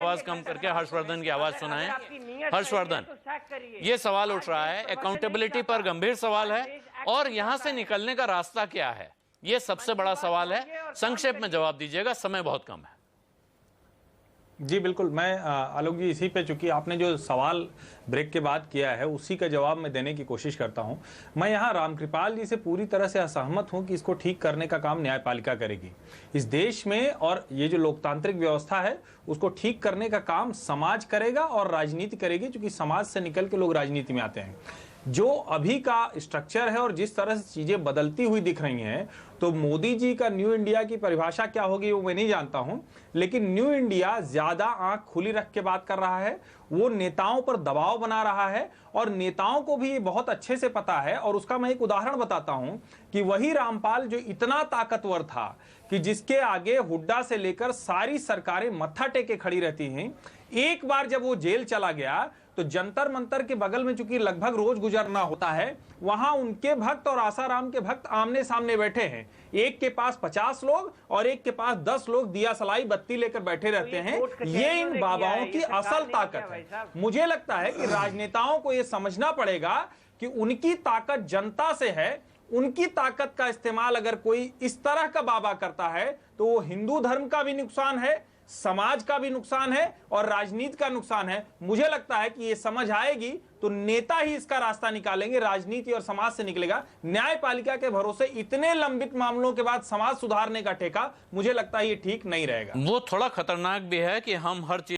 आवाज कम करके हर्षवर्धन की आवाज सुनाएं। हर्षवर्धन, ये सवाल उठ रहा है, अकाउंटेबिलिटी पर गंभीर सवाल है और यहां से निकलने का रास्ता क्या है, ये सबसे बड़ा सवाल है। संक्षेप में जवाब दीजिएगा, समय बहुत कम है। जी बिल्कुल, मैं आलोक जी इसी पे, चूंकि आपने जो सवाल ब्रेक के बाद किया है उसी का जवाब मैं देने की कोशिश करता हूं। मैं यहाँ रामकृपाल जी से पूरी तरह से असहमत हूं कि इसको ठीक करने का काम न्यायपालिका करेगी इस देश में, और ये जो लोकतांत्रिक व्यवस्था है उसको ठीक करने का काम समाज करेगा और राजनीति करेगी, क्योंकि समाज से निकल के लोग राजनीति में आते हैं। जो अभी का स्ट्रक्चर है और जिस तरह से चीजें बदलती हुई दिख रही हैं, तो मोदी जी का न्यू इंडिया की परिभाषा क्या होगी वो मैं नहीं जानता हूं, लेकिन न्यू इंडिया ज्यादा आंख खुली रख के बात कर रहा है, वो नेताओं पर दबाव बना रहा है और नेताओं को भी ये बहुत अच्छे से पता है। और उसका मैं एक उदाहरण बताता हूं कि वही रामपाल जो इतना ताकतवर था कि जिसके आगे हुड्डा से लेकर सारी सरकारें मत्था टेके खड़ी रहती हैं, एक बार जब वो जेल चला गया तो जंतर मंतर के बगल में चूंकि लगभग रोज गुजरना होता है, वहां उनके भक्त और आसाराम के भक्त आमने सामने बैठे हैं। एक के पास 50 लोग और एक के पास 10 लोग दिया सलाई बत्ती लेकर बैठे रहते हैं। ये इन बाबाओं की असल ताकत है। मुझे लगता है कि राजनेताओं को यह समझना पड़ेगा कि उनकी ताकत जनता से है। उनकी ताकत का इस्तेमाल अगर कोई इस तरह का बाबा करता है तो वो हिंदू धर्म का भी नुकसान है, समाज का भी नुकसान है और राजनीति का नुकसान है। मुझे लगता है कि ये समझ आएगी तो नेता ही इसका रास्ता निकालेंगे, राजनीति और समाज से निकलेगा। न्यायपालिका के भरोसे इतने लंबित मामलों के बाद समाज सुधारने का ठेका, मुझे लगता है ये ठीक नहीं रहेगा। वो थोड़ा खतरनाक भी है कि हम हर चीज